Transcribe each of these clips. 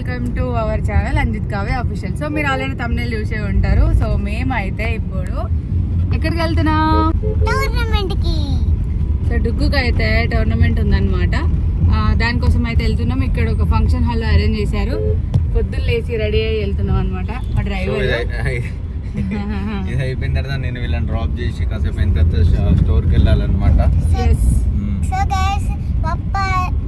Welcome to our channel Anjith Kavya official. So మీరు already thumbnail చూసే ఉంటారు. సో మేమైతే ఇప్పుడు ఎక్కడికి వెళ్తున్నాం? టోర్నమెంట్ కి. సో డుగ్గుకి అయితే టోర్నమెంట్ ఉందన్నమాట. దానికోసం అయితే వెళ్తున్నాం. ఇక్కడ ఒక ఫంక్షన్ హాల్ అరేంజ్ చేశారు. పొద్దున్న లేచి రెడీ అయ్యి వెళ్తున్నాం అనమాట. మా డ్రైవర్ ఇది అయిపోయిన తర్వాత నేను వీళ్ళని డ్రాప్ చేసి కాసేపు అయిన తర్వాత స్టోర్కి వెళ్ళాలన్నమాట. సో గైస్ పప్పా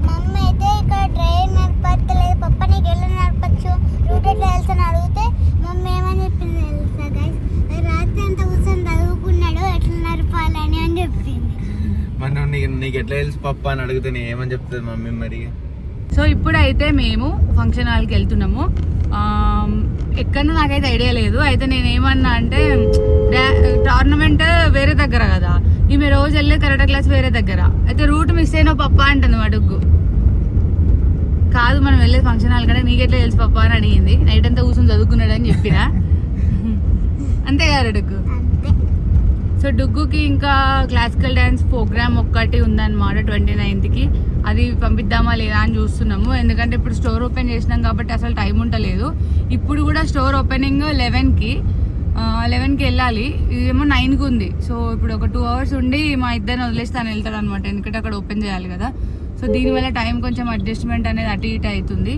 మమ్మీ అయితే ఇక్కడ డ్రైవర్ నడపట్లేదు. పప్ప నీకు ఎలా నడపచ్చు, రూట్ ఎట్లా వెళ్తాను అడిగితే మమ్మీ ఏమని చెప్పింది తెలుసా గైస్, రాత్రి అంతా కూర్చొని చదువుకున్నాడు ఎట్లా నడపాలని అని చెప్పింది. మనం నీకు ఎట్లా తెలుసు పప్ప అని అడిగితే నేను ఏమని చెప్తుంది మమ్మీ మరి. సో ఇప్పుడైతే మేము ఫంక్షన్ హాల్కి వెళ్తున్నాము. ఎక్కడ నాకైతే ఐడియా లేదు. అయితే నేను ఏమన్నా అంటే టోర్నమెంట్ వేరే దగ్గర కదా, ఈమె రోజు వెళ్ళే కరాటే క్లాస్ వేరే దగ్గర. అయితే రూట్ మిస్ అయినా పప్ప అంటుంది మా డుగ్గు. కాదు మనం వెళ్ళే ఫంక్షన్ హాల్ కదా, నీకెట్లా తెలుసు పప్ప అని అడిగింది. నైట్ అంతా కూర్చొని చదువుకున్నాడు అని చెప్పిన. అంతే కదా డుగ్గు. సో డుగ్గుకి ఇంకా క్లాసికల్ డ్యాన్స్ ప్రోగ్రామ్ ఒక్కటి ఉందన్నమాట 29కి. అది పంపిద్దామా లేదా అని చూస్తున్నాము. ఎందుకంటే ఇప్పుడు స్టోర్ ఓపెన్ చేసినాం కాబట్టి అసలు టైం ఉండలేదు. ఇప్పుడు కూడా స్టోర్ ఓపెనింగ్ 11కి వెళ్ళాలి. ఇదేమో 9కి ఉంది. సో ఇప్పుడు ఒక 2 hours ఉండి మా ఇద్దరిని వదిలేసి తను వెళ్తాడు అనమాట. ఎందుకంటే అక్కడ ఓపెన్ చేయాలి కదా. సో దీనివల్ల టైం కొంచెం అడ్జస్ట్మెంట్ అనేది అటు ఇటు అవుతుంది.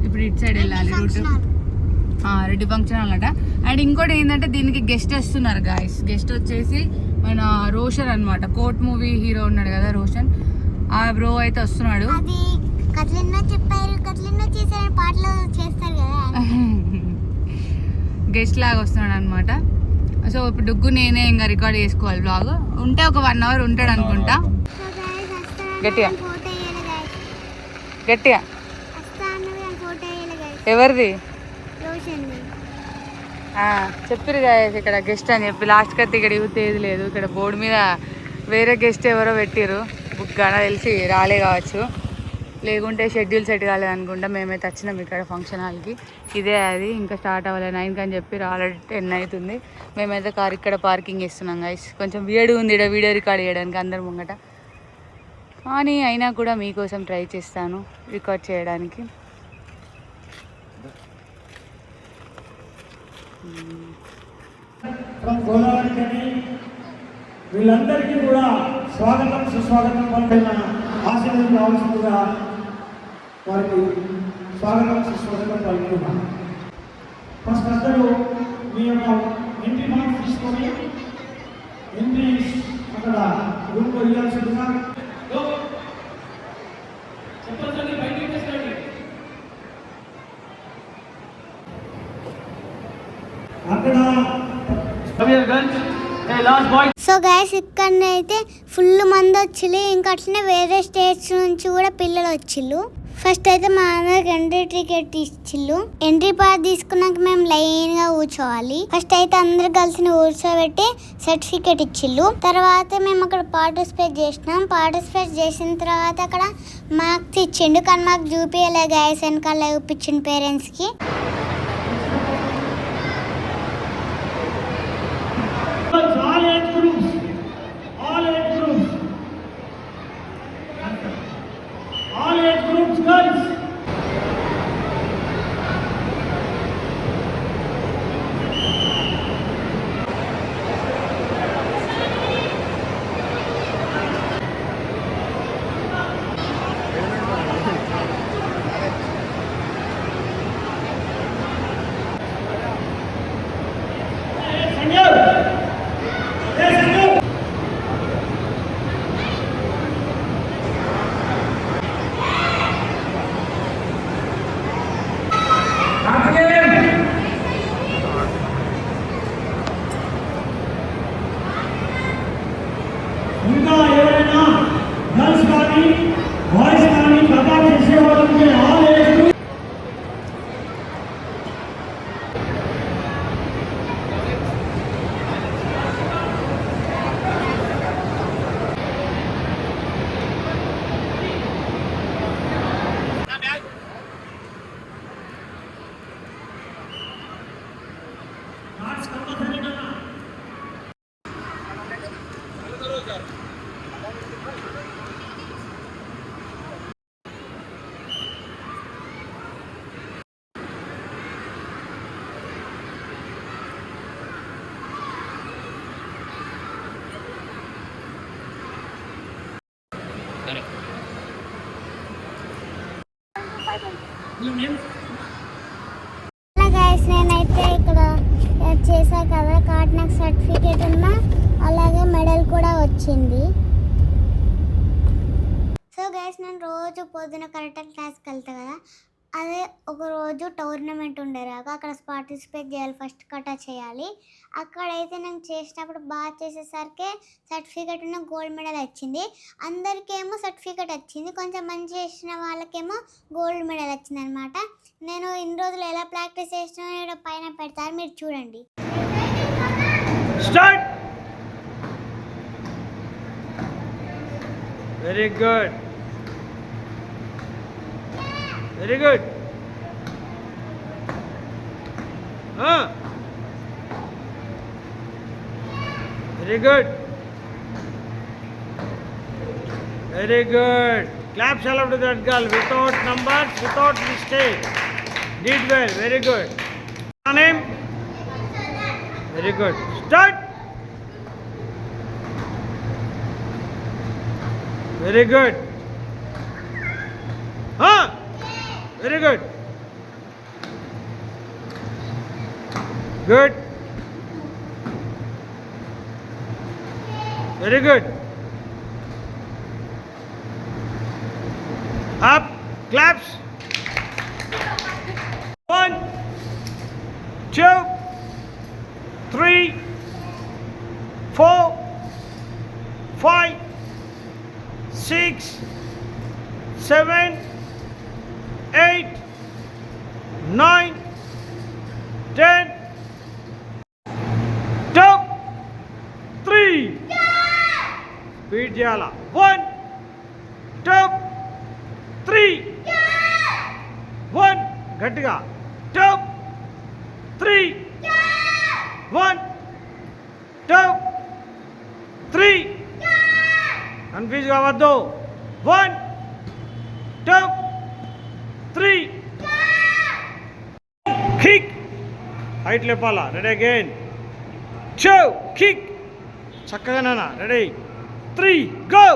ఇప్పుడు ఇటు సైడ్ వెళ్ళాలి రూట్. రెడ్డి ఫంక్షన్ అన్నమాట. అండ్ ఇంకోటి ఏంటంటే దీనికి గెస్ట్ వస్తున్నారు గాయస్. గెస్ట్ వచ్చేసి మన రోషన్ అనమాట. కోర్ట్ మూవీ హీరో ఉన్నాడు కదా రోషన్, ఆ బ్రో అయితే వస్తున్నాడు. గెస్ట్ లాగా వస్తున్నాడు అనమాట. సో ఇప్పుడు డుగ్గు నేనే ఇంకా రికార్డ్ చేసుకోవాలి బ్లాగ్. ఉంటే ఒక 1 hour ఉంటాడు అనుకుంటా. గట్టిగా గట్టిగా. ఎవరిది చెప్పిరు గాయస్ ఇక్కడ గెస్ట్ అని చెప్పి. లాస్ట్కి అయితే ఇక్కడ ఇవ్వతేది లేదు. ఇక్కడ బోర్డు మీద వేరే గెస్ట్ ఎవరో పెట్టిరు. బుక్ గానా తెలిసి రాలే కావచ్చు, లేకుంటే షెడ్యూల్ సెట్ కాలేదు అనుకుంటా. మేమైతే వచ్చినాం ఇక్కడ ఫంక్షన్ హాల్కి. ఇదే అది ఇంకా స్టార్ట్ అవ్వాలి 9కి అని చెప్పి. ఆల్రెడీ 10 అవుతుంది. మేమైతే కార్ ఇక్కడ పార్కింగ్ ఇస్తున్నాం గైస్. కొంచెం వీడియో ఉంది ఇక్కడ వీడియో రికార్డ్ చేయడానికి అందరి ముంగట. కానీ అయినా కూడా మీకోసం ట్రై చేస్తాను రికార్డ్ చేయడానికి. వీళ్ళందరికీ కూడా స్వాగతం సుస్వాగతం పలికిన ఆశీర్వదించవలసిందిగా వారికి స్వాగతం సుస్వాగతం పలుకుతున్నాను. ఫస్ట్ అందరూ మీ యొక్క ఎంట్రీ మార్క్స్ తీసుకొని ఎంట్రీ అక్కడ రూమ్లో ఇవ్వాల్సిందిగా చెప్పండి. బయటికి తీసుకురండి. అక్కడ సో గైస్ ఇక్కడైతే ఫుల్ మంది వచ్చిళ్ళు. ఇంకా అట్లనే వేరే స్టేట్స్ నుంచి కూడా పిల్లలు వచ్చిళ్ళు. ఫస్ట్ అయితే మా అందరికి ఎంట్రీ టికెట్ ఇచ్చిళ్ళు. ఎంట్రీ పాస్ తీసుకున్నాక మేము లైన్ గా కూర్చోవాలి. ఫస్ట్ అయితే అందరు కలిసి కూర్చోబెట్టి సర్టిఫికేట్ ఇచ్చిళ్ళు. తర్వాత మేము అక్కడ పార్టిసిపేట్ చేసినాం. పార్టిసిపేట్ చేసిన తర్వాత అక్కడ మార్క్స్ ఇచ్చిండు. కానీ మాకు చూపించలే గైస్, వెనకాల చూపించిండు పేరెంట్స్ కి. ఇంకా ఎవరైనా గర్ల్స్ కానీ బాయ్స్ కానీ పర్ఫామ్ చేసేవాళ్ళకి ఆల్ ఏజ్ గ్రూప్ గైస్ నేనైతే ఇక్కడ చేశా కదా కాబట్టి నాకు సర్టిఫికేట్ ఉన్నా అలాగే మెడల్ కూడా వచ్చింది. సో గైస్ నేను రోజు పొద్దున కరెక్ట్గా క్లాస్కి వెళ్తా కదా, అదే ఒక రోజు టోర్నమెంట్ ఉండేరాక అక్కడ పార్టిసిపేట్ చేయాలి, ఫస్ట్ కటా చేయాలి. అక్కడైతే నేను చేసినప్పుడు బాగా చేసేసరికి సర్టిఫికేట్ ఉన్న గోల్డ్ మెడల్ వచ్చింది. అందరికేమో సర్టిఫికేట్ వచ్చింది, కొంచెం మంచి చేసిన వాళ్ళకేమో గోల్డ్ మెడల్ వచ్చింది అనమాట. నేను ఇన్ని రోజులు ఎలా ప్రాక్టీస్ చేసినా పైన పెడతారు, మీరు చూడండి. Start. Very good. Very good. Very good. Very good. Claps all up to that girl without numbers, without mistake. Did well. Very good. Name? Very good. Start. Very good. Very good. Good. Very good. Up. Claps. 1, 2, 3, 4, 5, 6, 7, 8, 9, 10. Top 3. Speed jala. 1, top 3. 1. Gatiga. Top 3. 1. Top 3. Confuse kavaddu. 1, top 3. Kick. Height lepala. Ready again. 2. Kick. Chakkaga nana. Ready. 3. Go.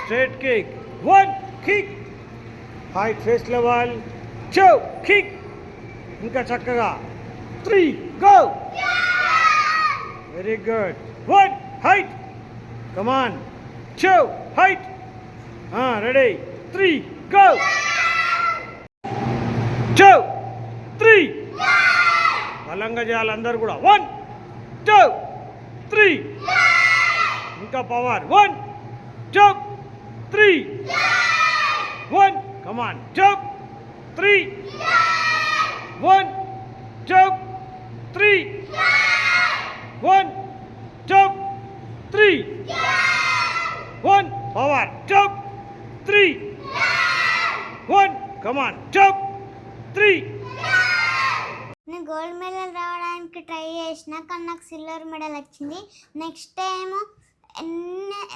Straight kick. 1. Kick. Height face level. 2. Kick. Inka chakkaga. 3. Go. Very good. 1. Height. Come on. 2. Height. Ready. 3. Go. 2, 3. బలంగా చేయాలి అందరు కూడా. 1, 2, 3. ఇంకా power. 1, 2, 3. 1. కమాన్. 2, 3. 1, 2, 3. 1, 2, 3. 1. Power. 2, 3. 1. కమాన్. 2, 3. నేను gold medal రావడానికి try చేసిన కానీ నాకు సిల్వర్ మెడల్ వచ్చింది. నెక్స్ట్ టైం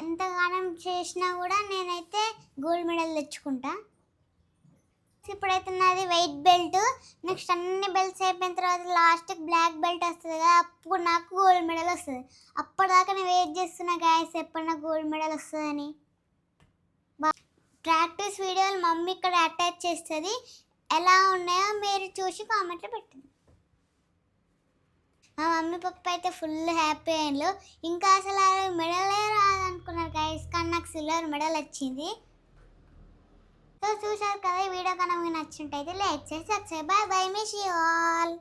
ఎంతగానం చేసినా కూడా నేనైతే గోల్డ్ మెడల్ తెచ్చుకుంటా. ఇప్పుడైతే నాది వైట్ బెల్ట్. నెక్స్ట్ అన్ని బెల్ట్స్ అయిపోయిన తర్వాత లాస్ట్ బ్లాక్ బెల్ట్ వస్తుంది కదా, అప్పుడు నాకు గోల్డ్ మెడల్ వస్తుంది. అప్పటిదాకా నేను వెయిట్ చేస్తున్నా గాయస్, ఎప్పుడు నాకు గోల్డ్ మెడల్ వస్తుందని. ప్రాక్టీస్ వీడియోలు మమ్మీ ఇక్కడ అటాచ్ చేస్తుంది, ఎలా ఉన్నాయో మీరు చూసి కామెంట్లో పెట్టండి. మా మమ్మీ పప్ప అయితే ఫుల్ హ్యాపీ అయ్యారు. ఇంకా అసలు మెడలే రాదనుకున్నారు గైస్, కానీ నాకు సిల్వర్ మెడల్ వచ్చింది. సో చూసారు కదా, ఈ వీడియో కనుక మీకు నచ్చినట్టయితే లైక్ చేసి subscribe. By by, miss you all.